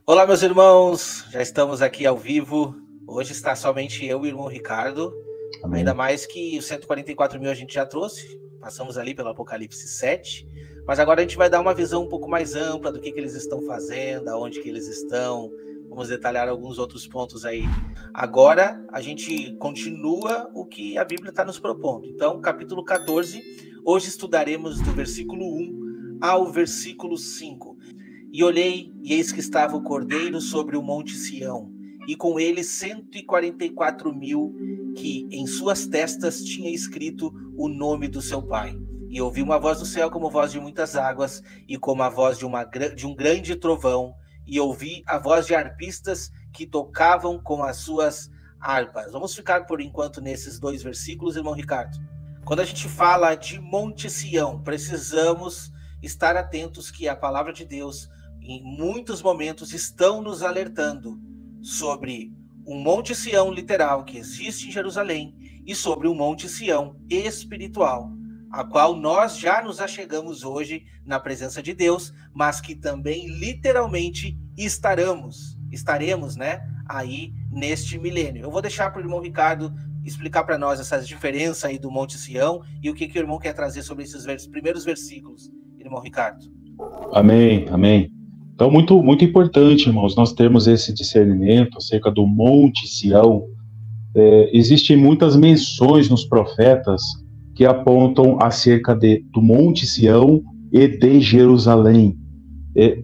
Olá, meus irmãos, já estamos aqui ao vivo. Hoje está somente eu e o irmão Ricardo. Amém. Ainda mais que os 144 mil a gente já trouxe, passamos ali pelo Apocalipse 7, mas agora a gente vai dar uma visão um pouco mais ampla do que eles estão fazendo, aonde que eles estão, vamos detalhar alguns outros pontos aí. Agora a gente continua o que a Bíblia está nos propondo. Então, capítulo 14, hoje estudaremos do versículo 1 ao versículo 5. E olhei, e eis que estava o Cordeiro sobre o monte Sião, e com ele 144 mil, que em suas testas tinha escrito o nome do seu Pai. E ouvi uma voz do céu como voz de muitas águas, e como a voz de um grande trovão, e ouvi a voz de arpistas que tocavam com as suas harpas. Vamos ficar por enquanto nesses dois versículos, irmão Ricardo. Quando a gente fala de Monte Sião, precisamos estar atentos que a palavra de Deus, em muitos momentos, estão nos alertando sobre um Monte Sião literal que existe em Jerusalém e sobre um Monte Sião espiritual, a qual nós já nos achegamos hoje na presença de Deus, mas que também literalmente estaremos, né, aí neste milênio. Eu vou deixar para o irmão Ricardo explicar para nós essas diferenças aí do Monte Sião e o que o irmão quer trazer sobre esses primeiros versículos, irmão Ricardo. Amém, amém. Então, muito importante, irmãos, nós termos esse discernimento acerca do Monte Sião. Existem muitas menções nos profetas que apontam acerca do Monte Sião e de Jerusalém.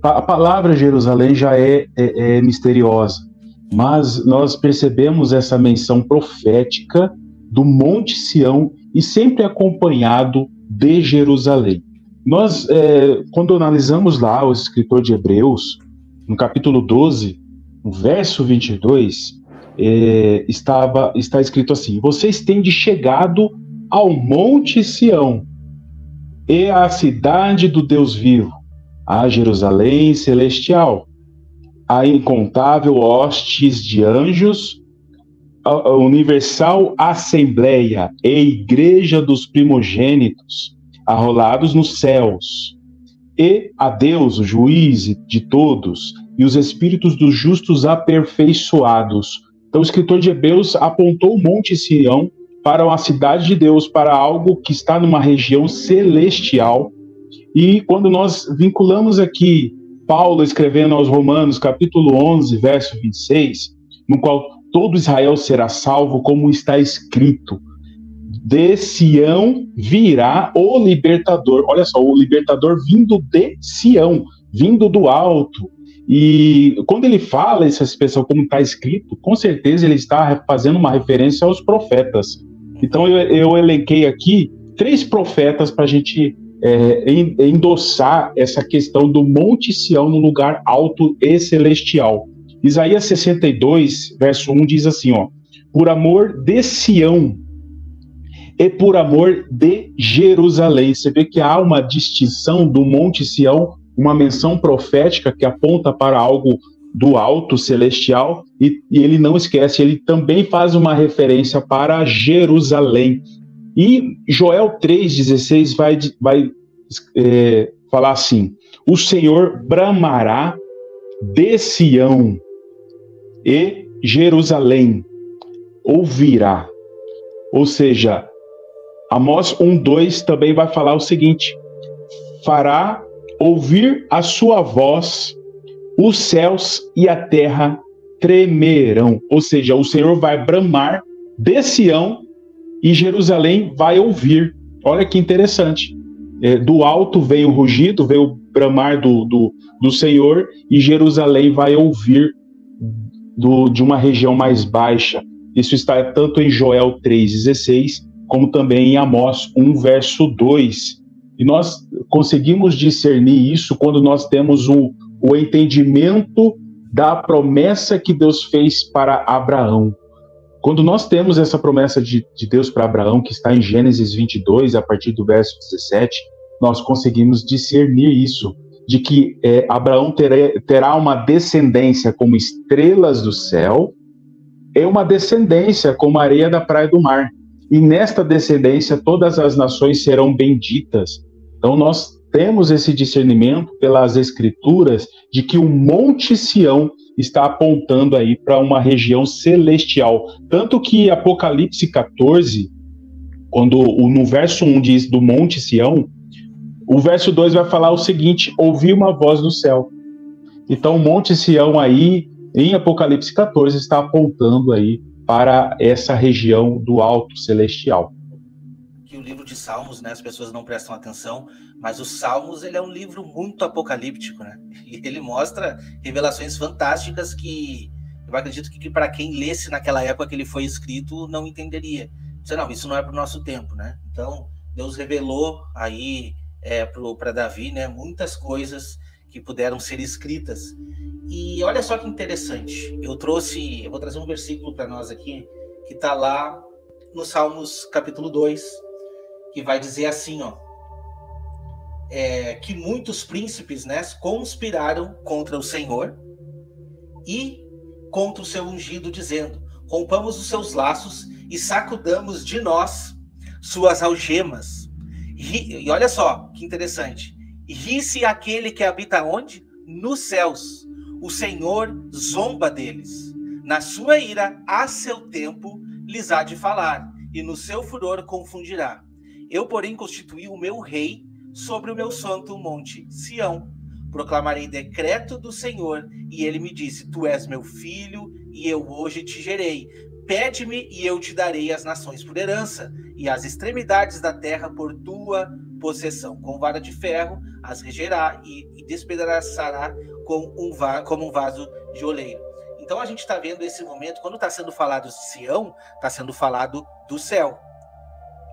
A palavra Jerusalém já é misteriosa, mas nós percebemos essa menção profética do Monte Sião e sempre acompanhado de Jerusalém. Nós, quando analisamos lá o escritor de Hebreus, no capítulo 12, no verso 22, está escrito assim: vocês têm chegado ao Monte Sião e à cidade do Deus vivo, a Jerusalém celestial, a incontável hostes de anjos, a universal assembleia e igreja dos primogênitos, arrolados nos céus, e a Deus, o juiz de todos, e os espíritos dos justos aperfeiçoados. Então o escritor de Hebreus apontou o Monte Sião para uma cidade de Deus, para algo que está numa região celestial. E quando nós vinculamos aqui Paulo escrevendo aos Romanos, capítulo 11, verso 26, no qual todo Israel será salvo, como está escrito: de Sião virá o libertador. Olha só, o libertador vindo de Sião, vindo do alto. E quando ele fala essa expressão como está escrito, com certeza ele está fazendo uma referência aos profetas. Então eu elenquei aqui 3 profetas para a gente endossar essa questão do Monte Sião no lugar alto e celestial. Isaías 62, verso 1 diz assim, ó: por amor de Sião e por amor de Jerusalém. Você vê que há uma distinção do Monte Sião, uma menção profética que aponta para algo do alto celestial, e ele não esquece, ele também faz uma referência para Jerusalém. E Joel 3,16 vai falar assim: o Senhor bramará de Sião e Jerusalém ouvirá. Ou seja, Amós 1:2 também vai falar o seguinte: fará ouvir a sua voz, os céus e a terra tremerão. Ou seja, o Senhor vai bramar de Sião e Jerusalém vai ouvir. Olha que interessante. Do alto veio o rugido, veio o bramar do Senhor, e Jerusalém vai ouvir de uma região mais baixa. Isso está tanto em Joel 3,16, como também em Amós 1, verso 2. E nós conseguimos discernir isso quando nós temos o entendimento da promessa que Deus fez para Abraão. Quando nós temos essa promessa de Deus para Abraão, que está em Gênesis 22, a partir do verso 17, nós conseguimos discernir isso, de que Abraão terá uma descendência como estrelas do céu, e uma descendência como a areia da praia do mar. E nesta descendência todas as nações serão benditas. Então nós temos esse discernimento pelas escrituras de que o Monte Sião está apontando aí para uma região celestial. Tanto que Apocalipse 14, quando no verso 1 diz do Monte Sião, o verso 2 vai falar o seguinte: ouvi uma voz do céu. Então o Monte Sião aí, em Apocalipse 14, está apontando aí para essa região do alto celestial. Que o livro de Salmos, né, as pessoas não prestam atenção, mas os Salmos, ele é um livro muito apocalíptico, né? E ele mostra revelações fantásticas que eu acredito que para quem lesse naquela época que ele foi escrito não entenderia. Não, isso não é para o nosso tempo, né? Então Deus revelou aí para Davi, né, muitas coisas que puderam ser escritas. E olha só que interessante, eu vou trazer um versículo para nós aqui, que está lá no Salmos capítulo 2, que vai dizer assim, ó, que muitos príncipes, né, conspiraram contra o Senhor e contra o seu ungido, dizendo: rompamos os seus laços e sacudamos de nós suas algemas. E olha só que interessante, ri-se aquele que habita onde? Nos céus. O Senhor zomba deles. Na sua ira, a seu tempo, lhes há de falar, e no seu furor confundirá. Eu, porém, constituí o meu rei sobre o meu santo monte Sião. Proclamarei decreto do Senhor, e ele me disse: tu és meu filho, e eu hoje te gerei. Pede-me, e eu te darei as nações por herança, e as extremidades da terra por tua possessão. Com vara de ferro as regerá, e despedaçará como um vaso de oleiro. Então a gente está vendo esse momento, quando está sendo falado de Sião, está sendo falado do céu.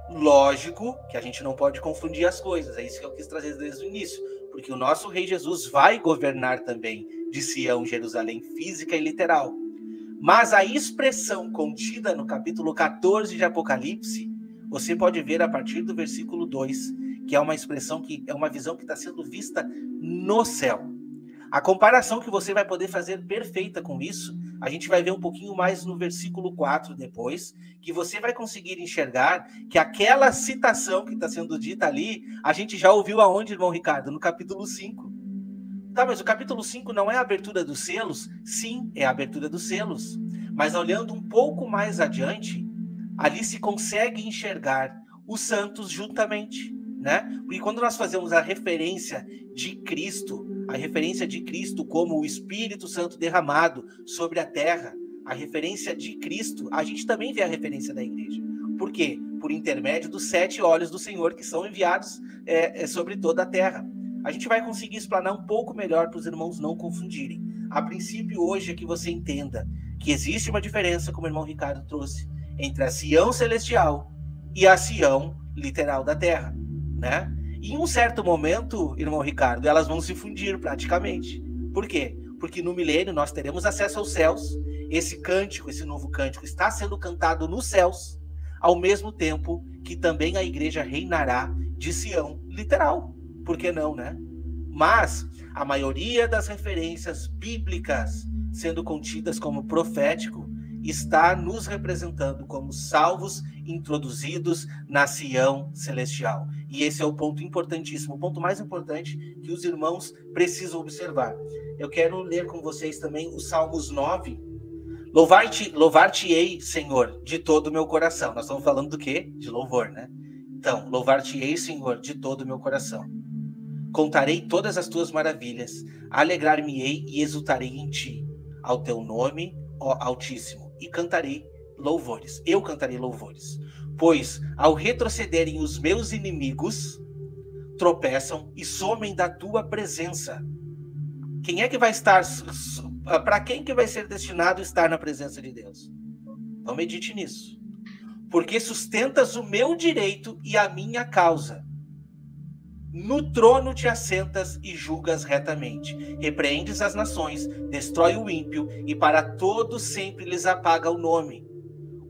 Lógico que a gente não pode confundir as coisas, é isso que eu quis trazer desde o início, porque o nosso Rei Jesus vai governar também de Sião, Jerusalém, física e literal. Mas a expressão contida no capítulo 14 de Apocalipse, você pode ver a partir do versículo 2, que é uma expressão, que é uma visão que está sendo vista no céu. A comparação que você vai poder fazer perfeita com isso, a gente vai ver um pouquinho mais no versículo 4 depois, que você vai conseguir enxergar que aquela citação que está sendo dita ali, a gente já ouviu aonde, irmão Ricardo? No capítulo 5. Tá, mas o capítulo 5 não é a abertura dos selos? Sim, é a abertura dos selos. Mas olhando um pouco mais adiante, ali se consegue enxergar os santos juntamente, né? Porque quando nós fazemos a referência de Cristo como o Espírito Santo derramado sobre a terra, a referência de Cristo, a gente também vê a referência da igreja. Por quê? Por intermédio dos 7 olhos do Senhor que são enviados sobre toda a terra. A gente vai conseguir explanar um pouco melhor para os irmãos não confundirem. A princípio, hoje, é que você entenda que existe uma diferença, como o irmão Ricardo trouxe, entre a Sião celestial e a Sião literal da terra, né? E em um certo momento, irmão Ricardo, elas vão se fundir praticamente. Por quê? Porque no milênio nós teremos acesso aos céus. Esse cântico, esse novo cântico, está sendo cantado nos céus, ao mesmo tempo que também a igreja reinará de Sião literal. Por que não, né? Mas a maioria das referências bíblicas sendo contidas como profético está nos representando como salvos introduzidos na Sião celestial. E esse é o ponto importantíssimo, o ponto mais importante que os irmãos precisam observar. Eu quero ler com vocês também os Salmos 9. Louvar-te-ei, Senhor, de todo o meu coração. Nós estamos falando do quê? De louvor, né? Então, louvar-te-ei, Senhor, de todo o meu coração. Contarei todas as tuas maravilhas, alegrar-me-ei e exultarei em ti, ao teu nome, ó Altíssimo, e cantarei louvores. Eu cantarei louvores. Pois, ao retrocederem os meus inimigos, tropeçam e somem da tua presença. Quem é que vai estar... Para quem que vai ser destinado estar na presença de Deus? Então medite nisso. Porque sustentas o meu direito e a minha causa. No trono te assentas e julgas retamente. Repreendes as nações, destrói o ímpio e para todos sempre lhes apaga o nome.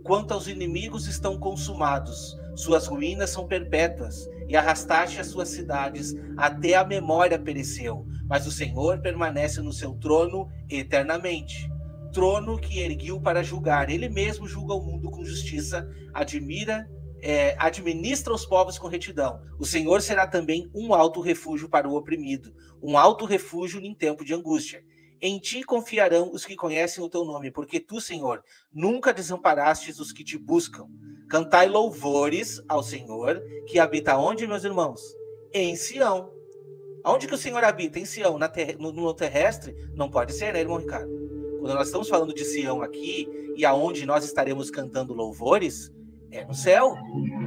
Quanto aos inimigos estão consumados, suas ruínas são perpétuas, e arrastaste as suas cidades, até a memória pereceu. Mas o Senhor permanece no seu trono eternamente. Trono que erguiu para julgar, ele mesmo julga o mundo com justiça, admira administra os povos com retidão. O Senhor será também um alto refúgio para o oprimido, um alto refúgio em tempo de angústia. Em ti confiarão os que conhecem o teu nome, porque tu, Senhor, nunca desamparastes os que te buscam. Cantai louvores ao Senhor, que habita onde, meus irmãos? Em Sião. Onde que o Senhor habita? Em Sião. No terrestre? Não pode ser, né, irmão Ricardo? Quando nós estamos falando de Sião aqui, e aonde nós estaremos cantando louvores, é no céu.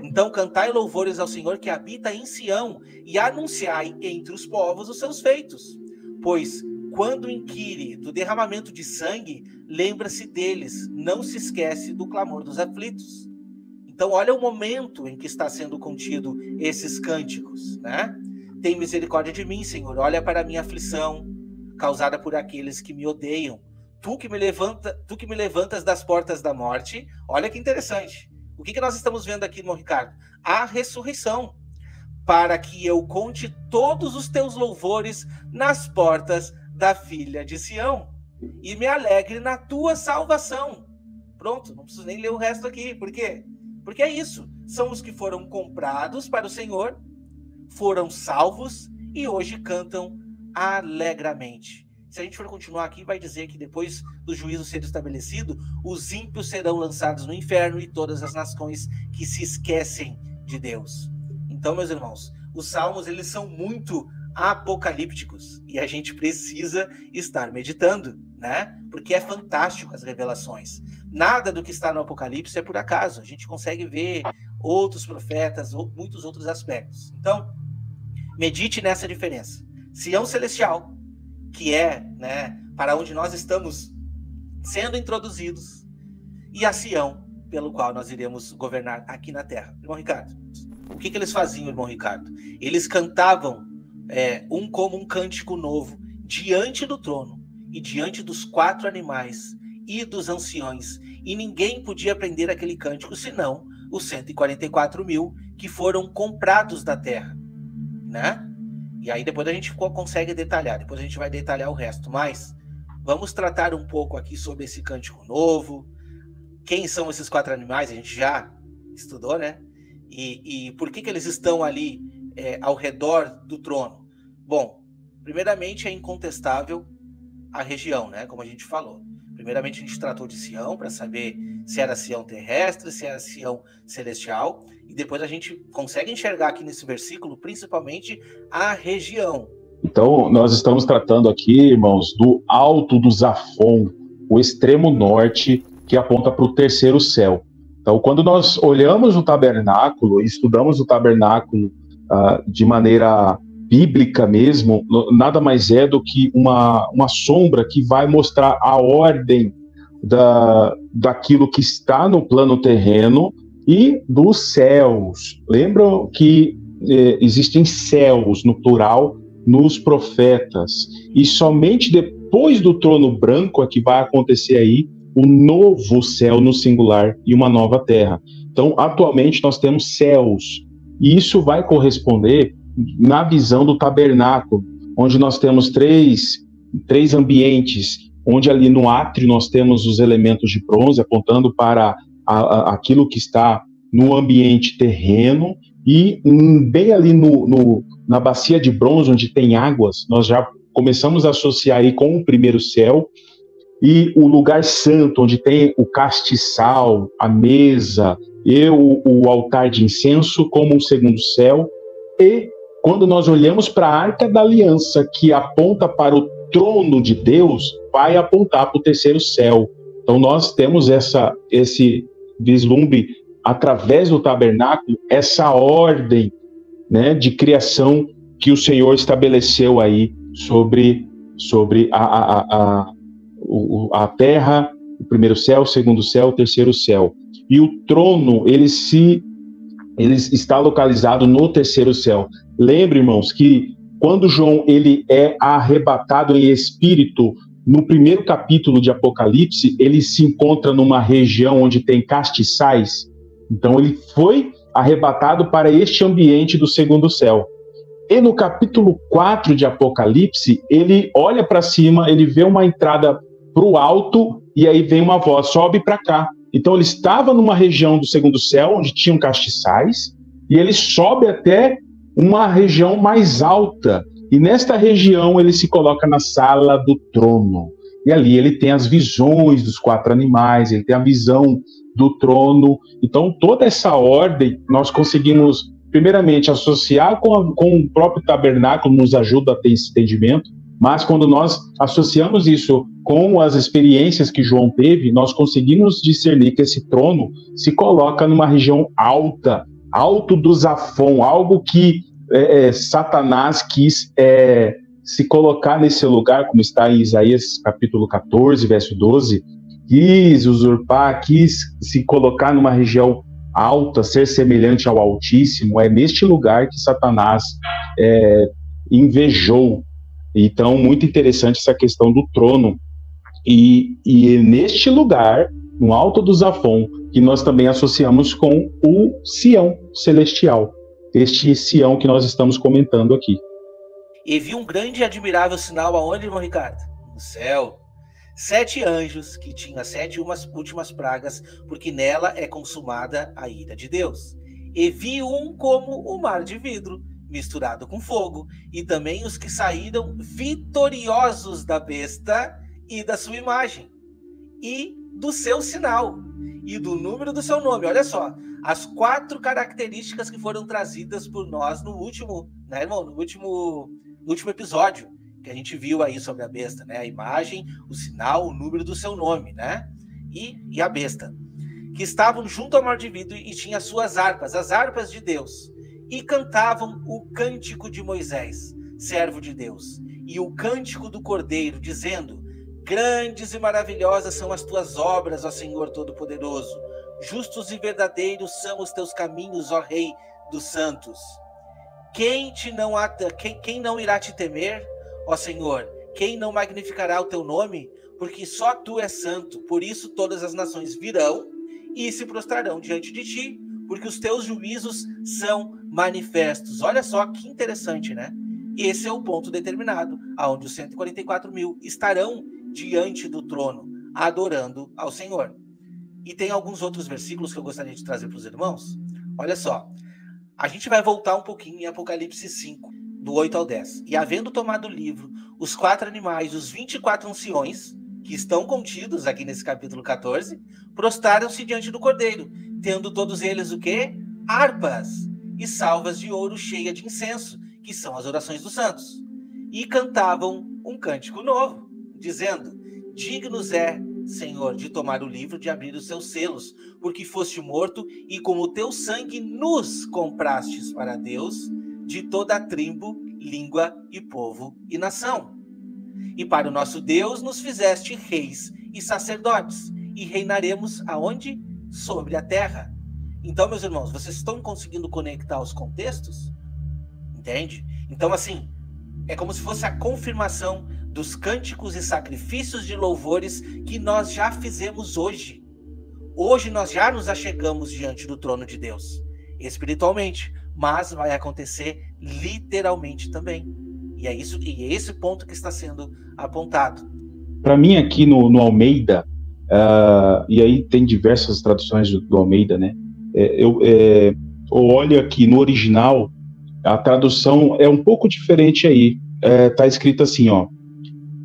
Então cantai louvores ao Senhor que habita em Sião, e anunciai entre os povos os seus feitos. Pois quando inquire do derramamento de sangue, lembra-se deles, não se esquece do clamor dos aflitos. Então olha o momento em que está sendo contido esses cânticos, né? Tem misericórdia de mim, Senhor, olha para a minha aflição, causada por aqueles que me odeiam. Tu que me levantas das portas da morte. Olha que interessante. O que nós estamos vendo aqui, irmão Ricardo? A ressurreição. Para que eu conte todos os teus louvores nas portas da filha de Sião. E me alegre na tua salvação. Pronto, não preciso nem ler o resto aqui. Por quê? Porque é isso. São os que foram comprados para o Senhor, foram salvos e hoje cantam alegremente. Se a gente for continuar aqui, vai dizer que depois do juízo ser estabelecido, os ímpios serão lançados no inferno e todas as nações que se esquecem de Deus. Então, meus irmãos, os salmos, eles são muito apocalípticos e a gente precisa estar meditando, né? Porque é fantástico as revelações. Nada do que está no Apocalipse é por acaso. A gente consegue ver outros profetas, muitos outros aspectos. Então, medite nessa diferença. Sião celestial, que é, né, para onde nós estamos sendo introduzidos, e a Sião, pelo qual nós iremos governar aqui na terra. Irmão Ricardo, o que eles faziam, irmão Ricardo? Eles cantavam como um cântico novo diante do trono e diante dos 4 animais e dos anciões, e ninguém podia aprender aquele cântico senão os 144 mil que foram comprados da terra, né? E aí depois a gente consegue detalhar, depois a gente vai detalhar o resto, mas vamos tratar um pouco aqui sobre esse cântico novo. Quem são esses 4 animais? A gente já estudou, né? E por que eles estão ali ao redor do trono? Bom, primeiramente é incontestável a região, né? Como a gente falou. Primeiramente a gente tratou de Sião para saber se era Sião terrestre, se era Sião celestial, e depois a gente consegue enxergar aqui nesse versículo, principalmente, a região. Então, nós estamos tratando aqui, irmãos, do Alto do Zafon, o extremo norte, que aponta para o terceiro céu. Então, quando nós olhamos o tabernáculo, estudamos o tabernáculo de maneira bíblica mesmo, nada mais é do que uma sombra que vai mostrar a ordem daquilo que está no plano terreno e dos céus. Lembram que existem céus, no plural, nos profetas, e somente depois do trono branco é que vai acontecer aí o novo céu no singular e uma nova terra. Então, atualmente nós temos céus, e isso vai corresponder na visão do tabernáculo, onde nós temos três ambientes, onde ali no átrio nós temos os elementos de bronze apontando para aquilo que está no ambiente terreno, e bem ali na bacia de bronze, onde tem águas, nós já começamos a associar aí com o primeiro céu, e o lugar santo, onde tem o castiçal, a mesa e o altar de incenso como o segundo céu. E quando nós olhamos para a Arca da Aliança, que aponta para o trono de Deus, vai apontar para o terceiro céu. Então nós temos esse vislumbre através do tabernáculo, essa ordem, né, de criação que o Senhor estabeleceu aí sobre a terra, o primeiro céu, o segundo céu, o terceiro céu. E o trono, ele está localizado no terceiro céu. Lembre, irmãos, que quando João ele é arrebatado em espírito, no primeiro capítulo de Apocalipse, ele se encontra numa região onde tem castiçais. Então ele foi arrebatado para este ambiente do segundo céu. E no capítulo 4 de Apocalipse, ele olha para cima, ele vê uma entrada para o alto, e aí vem uma voz: sobe para cá. Então ele estava numa região do segundo céu, onde tinham castiçais, e ele sobe até uma região mais alta, e nesta região ele se coloca na sala do trono. E ali ele tem as visões dos 4 animais, ele tem a visão do trono. Então toda essa ordem nós conseguimos, primeiramente, associar com o próprio tabernáculo, nos ajuda a ter esse entendimento, mas quando nós associamos isso com as experiências que João teve, nós conseguimos discernir que esse trono se coloca numa região alta, alto do Zafon, algo que Satanás quis se colocar nesse lugar, como está em Isaías capítulo 14, verso 12, quis usurpar, quis se colocar numa região alta, ser semelhante ao Altíssimo. É neste lugar que Satanás invejou. Então, muito interessante essa questão do trono. E é neste lugar, no alto do Zafon, que nós também associamos com o Sião celestial. Este Sião que nós estamos comentando aqui. E vi um grande e admirável sinal aonde, irmão Ricardo? No céu. 7 anjos que tinham as 7 últimas pragas, porque nela é consumada a ira de Deus. E vi um como o mar de vidro, misturado com fogo, e também os que saíram vitoriosos da besta e da sua imagem, e do seu sinal, e do número do seu nome. Olha só, as 4 características que foram trazidas por nós no último, né, irmão? No último episódio, que a gente viu aí sobre a besta, né? A imagem, o sinal, o número do seu nome, né? E a besta, que estavam junto ao mar de vidro e tinha suas harpas, as harpas de Deus, e cantavam o cântico de Moisés, servo de Deus, e o cântico do Cordeiro, dizendo: grandes e maravilhosas são as tuas obras, ó Senhor Todo-Poderoso. Justos e verdadeiros são os teus caminhos, ó Rei dos santos. Quem não irá te temer, ó Senhor? Quem não magnificará o teu nome? Porque só tu és santo. Por isso todas as nações virão e se prostrarão diante de ti, porque os teus juízos são manifestos. Olha só que interessante, né? Esse é o ponto determinado, aonde os 144.000 estarão diante do trono, adorando ao Senhor. E tem alguns outros versículos que eu gostaria de trazer para os irmãos. Olha só, a gente vai voltar um pouquinho em Apocalipse 5, do 8 ao 10. E havendo tomado o livro, os 4 animais, os 24 anciões, que estão contidos aqui nesse capítulo 14, prostraram-se diante do Cordeiro, tendo todos eles o quê? Harpas e salvas de ouro cheia de incenso, que são as orações dos santos. E cantavam um cântico novo, dizendo: dignos é, Senhor, de tomar o livro, de abrir os seus selos, porque foste morto e com o teu sangue nos comprastes para Deus de toda a tribo, língua e povo e nação. E para o nosso Deus nos fizeste reis e sacerdotes, e reinaremos aonde? Sobre a terra. Então, meus irmãos, vocês estão conseguindo conectar os contextos? Entende? Então, assim, é como se fosse a confirmação dos cânticos e sacrifícios de louvores que nós já fizemos hoje. Hoje nós já nos achegamos diante do trono de Deus, espiritualmente, mas vai acontecer literalmente também. E é esse ponto que está sendo apontado. Para mim, aqui no Almeida, e aí tem diversas traduções do Almeida, né? Eu olho aqui no original, a tradução é um pouco diferente aí. Tá escrito assim, ó: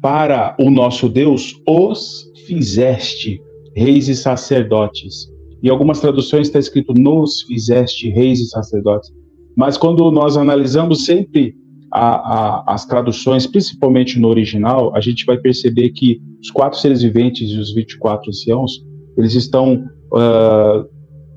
para o nosso Deus os fizeste reis e sacerdotes. Em algumas traduções está escrito nos fizeste reis e sacerdotes. Mas quando nós analisamos sempre as traduções, principalmente no original, a gente vai perceber que os 4 seres viventes e os 24 anciãos, eles estão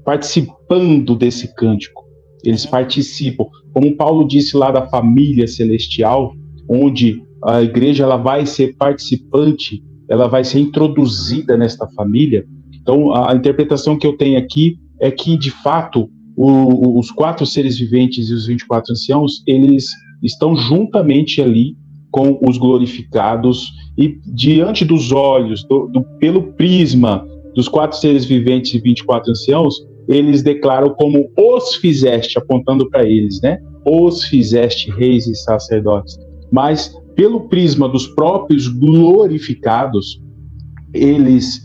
participando desse cântico. Eles participam. Como Paulo disse lá da família celestial, onde a igreja ela vai ser participante, ela vai ser introduzida nesta família. Então, a interpretação que eu tenho aqui é que, de fato, os 4 seres viventes e os 24 anciãos, eles estão juntamente ali com os glorificados, e diante dos olhos, pelo prisma dos 4 seres viventes e 24 anciãos, eles declaram como os fizeste, apontando para eles, né? Os fizeste reis e sacerdotes. Mas, pelo prisma dos próprios glorificados, eles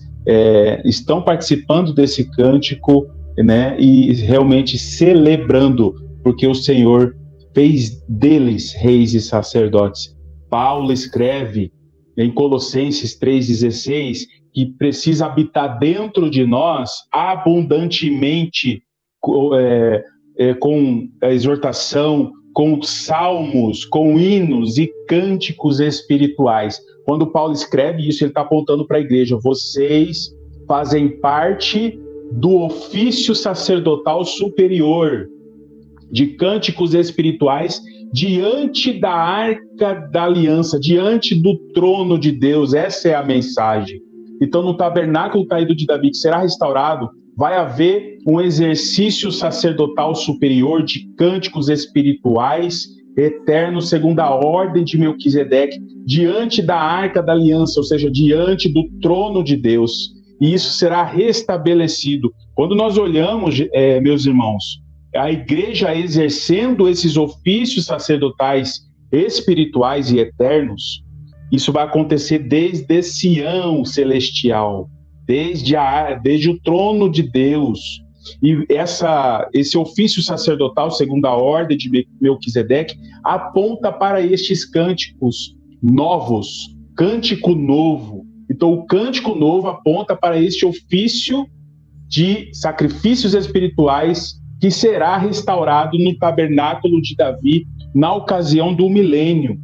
estão participando desse cântico, né, e realmente celebrando, porque o Senhor fez deles reis e sacerdotes. Paulo escreve em Colossenses 3,16 que precisa habitar dentro de nós abundantemente com a exortação, com salmos, com hinos e cânticos espirituais. Quando Paulo escreve isso, ele está apontando para a igreja: vocês fazem parte do ofício sacerdotal superior, de cânticos espirituais, diante da arca da aliança, diante do trono de Deus. Essa é a mensagem. Então, no tabernáculo caído de Davi, que será restaurado, vai haver um exercício sacerdotal superior de cânticos espirituais eternos, segundo a ordem de Melquisedeque, diante da arca da aliança, ou seja, diante do trono de Deus. E isso será restabelecido. Quando nós olhamos, meus irmãos, a igreja exercendo esses ofícios sacerdotais espirituais e eternos, isso vai acontecer desde Sião celestial, desde o trono de Deus. E esse ofício sacerdotal, segundo a ordem de Melquisedeque, aponta para estes cânticos novos, cântico novo. Então, o cântico novo aponta para este ofício de sacrifícios espirituais que será restaurado no tabernáculo de Davi na ocasião do milênio.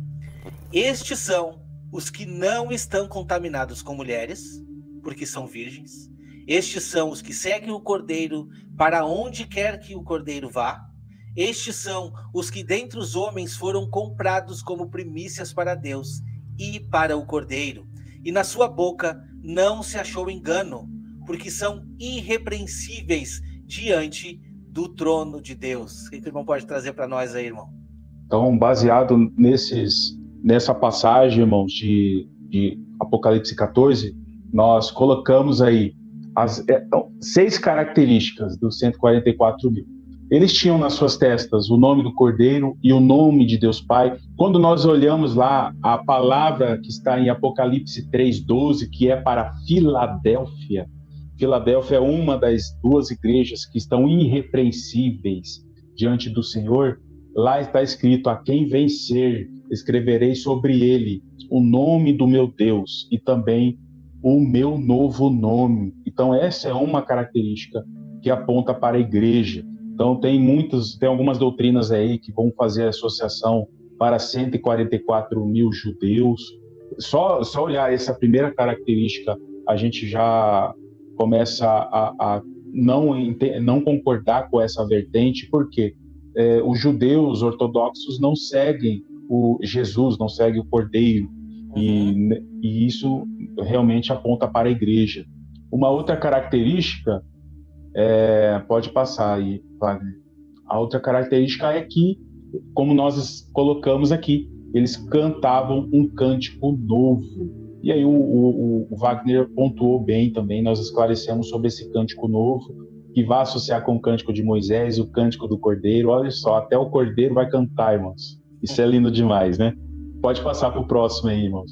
Estes são os que não estão contaminados com mulheres, porque são virgens. Estes são os que seguem o Cordeiro para onde quer que o Cordeiro vá. Estes são os que dentre os homens foram comprados como primícias para Deus e para o Cordeiro. E na sua boca não se achou engano, porque são irrepreensíveis diante do trono de Deus. O que o irmão pode trazer para nós aí, irmão? Então, baseado nessa passagem, irmãos, de Apocalipse 14, nós colocamos aí as 6 características dos 144 mil. Eles tinham nas suas testas o nome do Cordeiro e o nome de Deus Pai. Quando nós olhamos lá a palavra que está em Apocalipse 3,12, que é para Filadélfia, Filadélfia é uma das 2 igrejas que estão irrepreensíveis diante do Senhor. Lá está escrito: a quem vencer, escreverei sobre ele o nome do meu Deus e também o meu novo nome. Então, essa é uma característica que aponta para a igreja. Então, tem algumas doutrinas aí que vão fazer associação para 144 mil judeus. Só olhar essa primeira característica, a gente já começa a não concordar com essa vertente, porque os judeus ortodoxos não seguem o Jesus, não seguem o Cordeiro, e isso realmente aponta para a igreja. Uma outra característica, pode passar aí, Wagner. A outra característica é que, como nós colocamos aqui, eles cantavam um cântico novo. E aí o Wagner pontuou bem também, nós esclarecemos sobre esse cântico novo, que vai associar com o cântico de Moisés, o cântico do Cordeiro. Olha só, até o Cordeiro vai cantar, irmãos. Isso é lindo demais, né? Pode passar para o próximo aí, irmãos.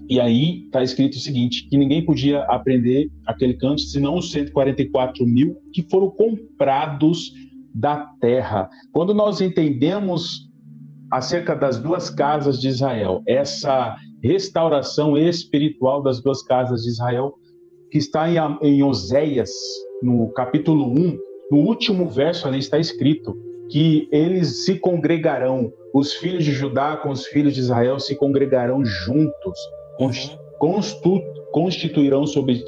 E aí está escrito o seguinte, que ninguém podia aprender aquele canto senão os 144 mil que foram comprados da terra. Quando nós entendemos acerca das 2 casas de Israel, essa restauração espiritual das 2 casas de Israel, que está em Oséias, no capítulo 1, no último verso ali está escrito que eles se congregarão, os filhos de Judá com os filhos de Israel se congregarão juntos, constituirão sobre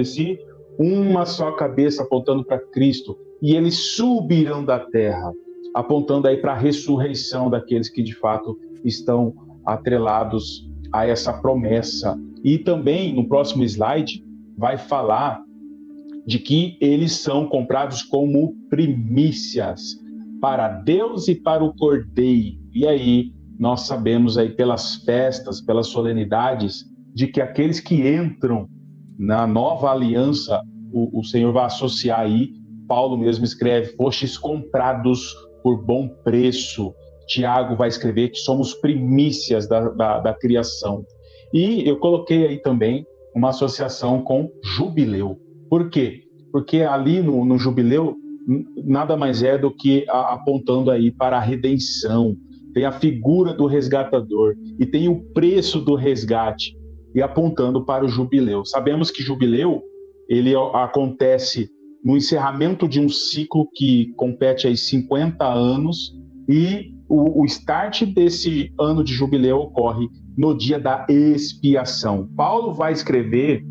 si uma só cabeça, apontando para Cristo, e eles subirão da terra, apontando aí para a ressurreição daqueles que de fato estão atrelados a essa promessa. E também no próximo slide vai falar de que eles são comprados como primícias para Deus e para o Cordeiro. E aí nós sabemos aí pelas festas, pelas solenidades, de que aqueles que entram na nova aliança, o Senhor vai associar aí, Paulo mesmo escreve, fostes comprados por bom preço. Tiago vai escrever que somos primícias da criação. E eu coloquei aí também uma associação com jubileu. Por quê? Porque ali no jubileu nada mais é do que apontando aí para a redenção. Tem a figura do resgatador e tem o preço do resgate e apontando para o jubileu. Sabemos que jubileu ele acontece no encerramento de um ciclo que compete aí 50 anos e o start desse ano de jubileu ocorre no dia da expiação. Paulo vai escrever,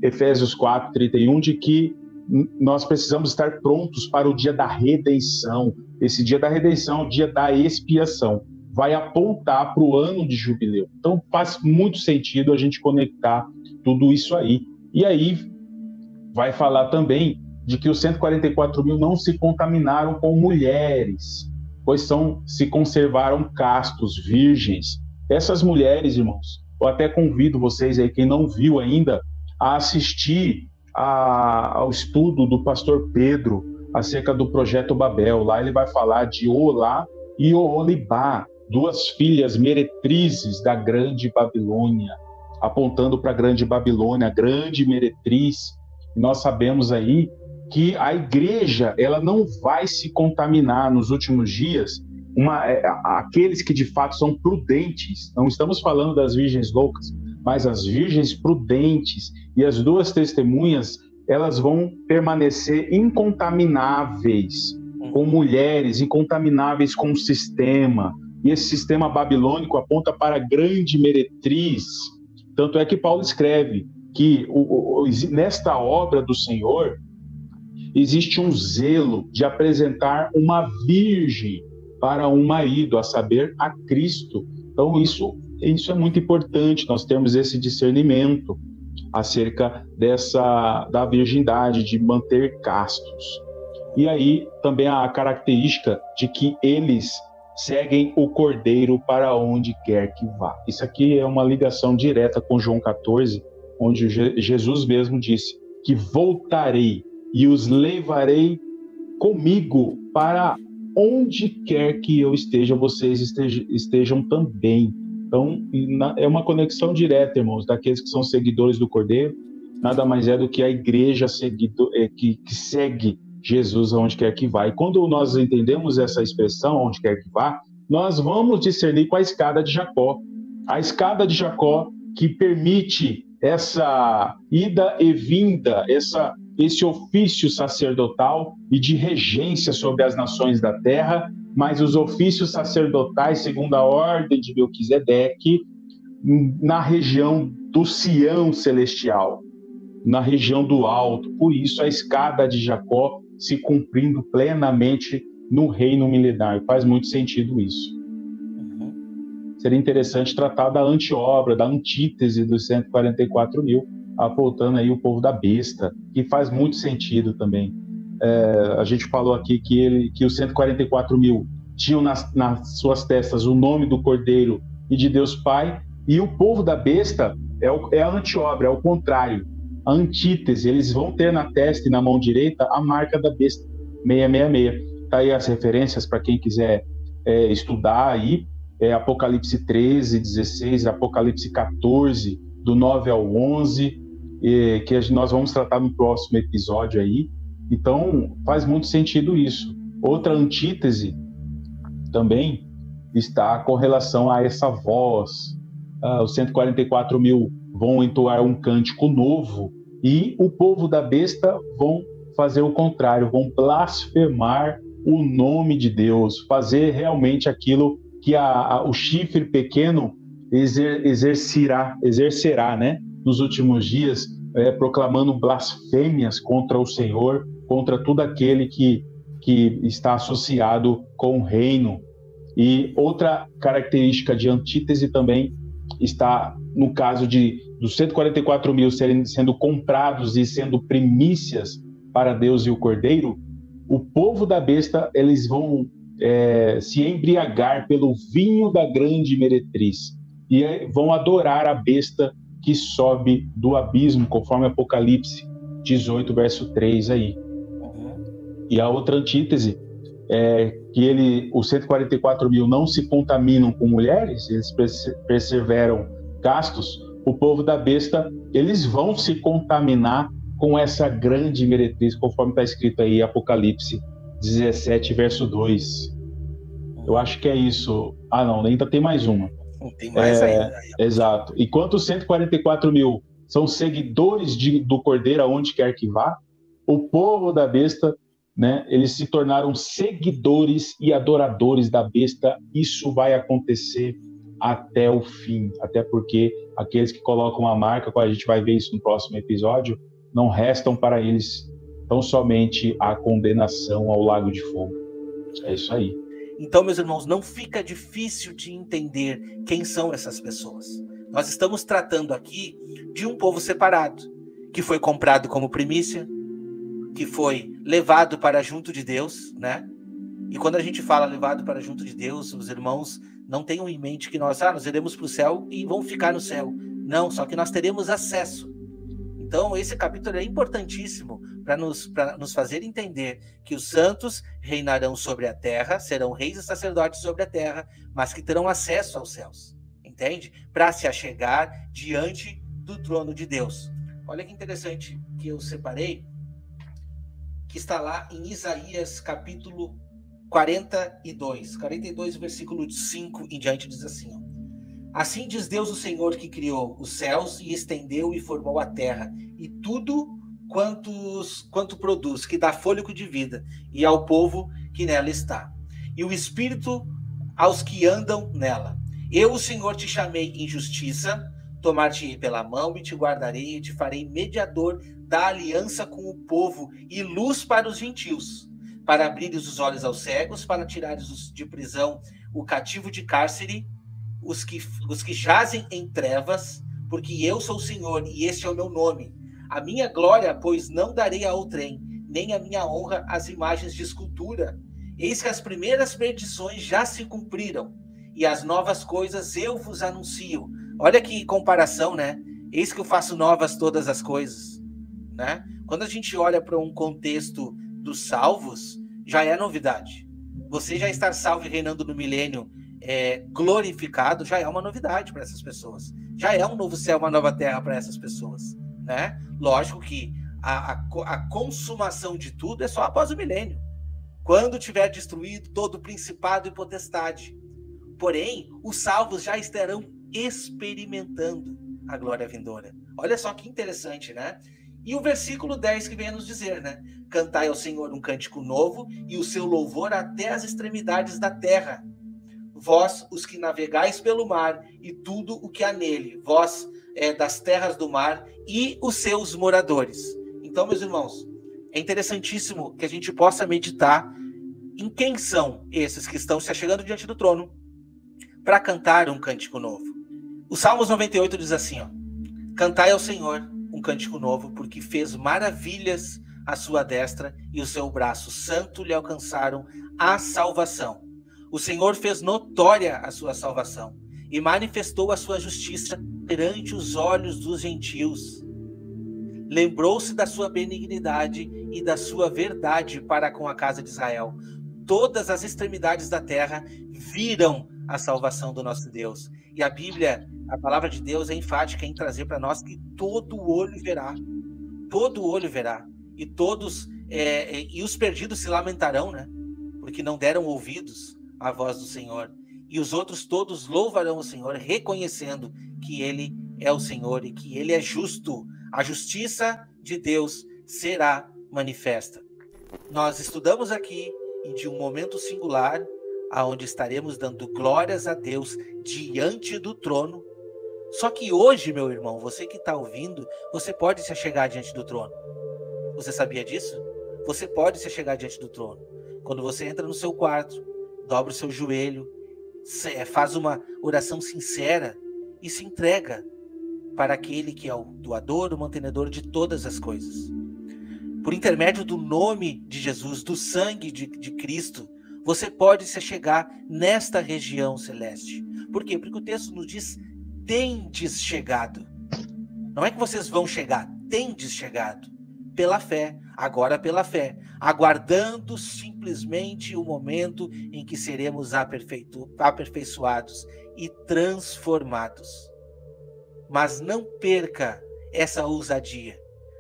Efésios 4:31, de que nós precisamos estar prontos para o dia da redenção. Esse dia da redenção, o dia da expiação, vai apontar para o ano de jubileu. Então faz muito sentido a gente conectar tudo isso aí. E aí vai falar também de que os 144 mil não se contaminaram com mulheres, pois se conservaram castos, virgens. Essas mulheres, irmãos, eu até convido vocês aí, quem não viu ainda, a assistir ao estudo do pastor Pedro acerca do projeto Babel. Lá ele vai falar de Olá e Oholibá, duas filhas meretrizes da grande Babilônia, apontando para a grande Babilônia, a grande meretriz. Nós sabemos aí que a igreja ela não vai se contaminar nos últimos dias. Aqueles que de fato são prudentes, não estamos falando das virgens loucas, mas as virgens prudentes e as duas testemunhas, elas vão permanecer incontamináveis com mulheres, incontamináveis com o sistema. E esse sistema babilônico aponta para a grande meretriz. Tanto é que Paulo escreve que nesta obra do Senhor existe um zelo de apresentar uma virgem para um marido, a saber, a Cristo. Então isso é muito importante, nós temos esse discernimento acerca da virgindade, de manter castos. E aí também a característica de que eles seguem o Cordeiro para onde quer que vá. Isso aqui é uma ligação direta com João 14, onde Jesus mesmo disse que voltarei e os levarei comigo para onde quer que eu esteja, vocês estejam também. Então, é uma conexão direta, irmãos, daqueles que são seguidores do Cordeiro, nada mais é do que a igreja que segue Jesus aonde quer que vá. E quando nós entendemos essa expressão, aonde quer que vá, nós vamos discernir com a escada de Jacó. A escada de Jacó que permite essa ida e vinda, esse ofício sacerdotal e de regência sobre as nações da terra, mas os ofícios sacerdotais, segundo a ordem de Melquisedeque, na região do Sião celestial, na região do alto. Por isso a escada de Jacó se cumprindo plenamente no reino milenar. Faz muito sentido isso. Seria interessante tratar da anti-obra, da antítese dos 144 mil, apontando aí o povo da besta, que faz muito sentido também. A gente falou aqui que os 144 mil tinham nas suas testas o nome do Cordeiro e de Deus Pai, e o povo da besta é a anti-obra, é o contrário, a antítese. Eles vão ter na testa e na mão direita a marca da besta, 666. Tá aí as referências para quem quiser estudar aí, Apocalipse 13, 16, Apocalipse 14, do 9 ao 11, que nós vamos tratar no próximo episódio aí. Então, faz muito sentido isso. Outra antítese também está com relação a essa voz. Os 144 mil vão entoar um cântico novo e o povo da besta vão fazer o contrário, vão blasfemar o nome de Deus, fazer realmente aquilo que o chifre pequeno exercerá, né, nos últimos dias, proclamando blasfêmias contra o Senhor, contra todo aquele que está associado com o reino. E outra característica de antítese também está no caso dos 144 mil sendo comprados e sendo primícias para Deus e o Cordeiro. O povo da besta, eles vão se embriagar pelo vinho da grande meretriz e vão adorar a besta que sobe do abismo, conforme Apocalipse 18, verso 3 aí. E a outra antítese é que os 144 mil não se contaminam com mulheres, eles perseveram castos, o povo da besta, eles vão se contaminar com essa grande meretriz, conforme está escrito aí, Apocalipse 17, verso 2. Eu acho que é isso. Ah, não, ainda tem mais uma. Tem mais ainda. Exato. Enquanto os 144 mil são seguidores do Cordeiro aonde quer que vá, o povo da besta, né, eles se tornaram seguidores e adoradores da besta. Isso vai acontecer até o fim, até porque aqueles que colocam a marca, a gente vai ver isso no próximo episódio, não restam para eles tão somente a condenação ao lago de fogo. É isso aí. Então, meus irmãos, não fica difícil de entender quem são essas pessoas. Nós estamos tratando aqui de um povo separado, que foi comprado como primícia, que foi levado para junto de Deus, né? E quando a gente fala levado para junto de Deus, os irmãos não tenham em mente que nós iremos para o céu e vamos ficar no céu. Não, só que nós teremos acesso. Então, esse capítulo é importantíssimo para nos fazer entender que os santos reinarão sobre a terra, serão reis e sacerdotes sobre a terra, mas que terão acesso aos céus, entende? Para se achegar diante do trono de Deus. Olha que interessante que eu separei, que está lá em Isaías capítulo 42, versículo 5 em diante, diz assim, ó. Assim diz Deus o Senhor, que criou os céus e estendeu e formou a terra, e tudo quanto produz, que dá fôlego de vida, e ao povo que nela está, e o espírito aos que andam nela. Eu, o Senhor, te chamei em justiça, tomar-te-ei pela mão e te guardarei, e te farei mediador da aliança com o povo, e luz para os gentios, para abrires os olhos aos cegos, para tirares de prisão o cativo de cárcere, os que jazem em trevas, porque eu sou o Senhor, e este é o meu nome. A minha glória, pois, não darei a outrem, nem a minha honra às imagens de escultura. Eis que as primeiras perdições já se cumpriram, e as novas coisas eu vos anuncio. Olha que comparação, né? Eis que eu faço novas todas as coisas, né? Quando a gente olha para um contexto dos salvos, já é novidade. Você já estar salvo e reinando no milênio, glorificado, já é uma novidade para essas pessoas. Já é um novo céu, uma nova terra para essas pessoas, né? Lógico que a consumação de tudo é só após o milênio, quando tiver destruído todo o principado e potestade. Porém, os salvos já estarão experimentando a glória vindoura. Olha só que interessante, né? E o versículo 10 que vem a nos dizer, né? Cantai ao Senhor um cântico novo, e o seu louvor até as extremidades da terra. Vós, os que navegais pelo mar, e tudo o que há nele, vós das terras do mar, e os seus moradores. Então, meus irmãos, é interessantíssimo que a gente possa meditar em quem são esses que estão se achegando diante do trono para cantar um cântico novo. O Salmos 98 diz assim, ó: Cantai ao Senhor um cântico novo, porque fez maravilhas à sua destra, e o seu braço santo lhe alcançaram a salvação. O Senhor fez notória a sua salvação e manifestou a sua justiça perante os olhos dos gentios. Lembrou-se da sua benignidade e da sua verdade para com a casa de Israel. Todas as extremidades da terra viram a salvação do nosso Deus. E a Bíblia, a palavra de Deus, é enfática em trazer para nós que todo olho verá. Todo olho verá. E todos, e os perdidos se lamentarão, né? Porque não deram ouvidos à voz do Senhor. E os outros todos louvarão o Senhor, reconhecendo que Ele é o Senhor e que Ele é justo. A justiça de Deus será manifesta. Nós estudamos aqui de um momento singular, aonde estaremos dando glórias a Deus diante do trono. Só que hoje, meu irmão, você que está ouvindo, você pode se achegar diante do trono. Você sabia disso? Você pode se achegar diante do trono. Quando você entra no seu quarto, dobra o seu joelho, faz uma oração sincera e se entrega para aquele que é o doador, o mantenedor de todas as coisas. Por intermédio do nome de Jesus, do sangue de Cristo, você pode se achegar nesta região celeste. Por quê? Porque o texto nos diz: tendes chegado. Não é que vocês vão chegar, tendes chegado. Pela fé, agora pela fé, aguardando simplesmente o momento em que seremos aperfeiçoados e transformados. mas não perca essa ousadia,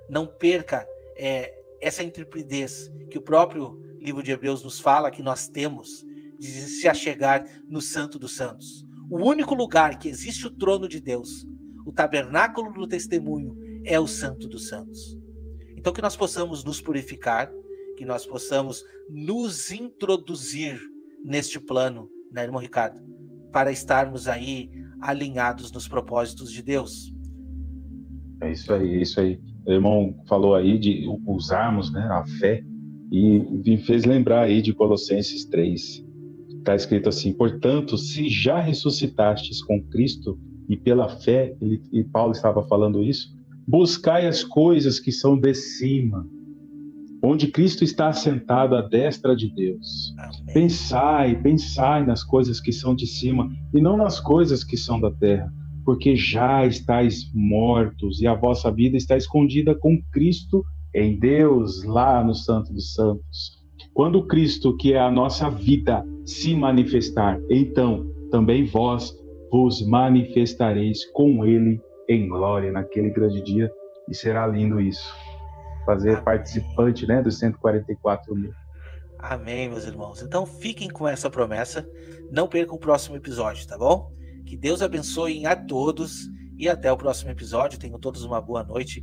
não perca essa intrepidez que o próprio livro de Hebreus nos fala que nós temos de se achegar no Santo dos Santos. O único lugar que existe o trono de Deus, o tabernáculo do testemunho, é o Santo dos Santos. Então que nós possamos nos purificar, que nós possamos nos introduzir neste plano, né, irmão Ricardo, para estarmos aí alinhados nos propósitos de Deus. É isso aí, é isso aí. O irmão falou aí de usarmos, né, a fé e me fez lembrar aí de Colossenses 3. Está escrito assim: portanto, se já ressuscitastes com Cristo e pela fé, e Paulo estava falando isso, buscai as coisas que são de cima, onde Cristo está assentado à destra de Deus. Amém. Pensai nas coisas que são de cima e não nas coisas que são da terra, porque já estáis mortos e a vossa vida está escondida com Cristo em Deus, lá no Santo dos Santos. Quando Cristo, que é a nossa vida, se manifestar, então também vós vos manifestareis com Ele em glória naquele grande dia, e será lindo isso. Fazer Amém. Participante, né, dos 144 mil. Amém, meus irmãos. Então fiquem com essa promessa, não percam o próximo episódio, tá bom? Que Deus abençoe a todos e até o próximo episódio. Tenham todos uma boa noite.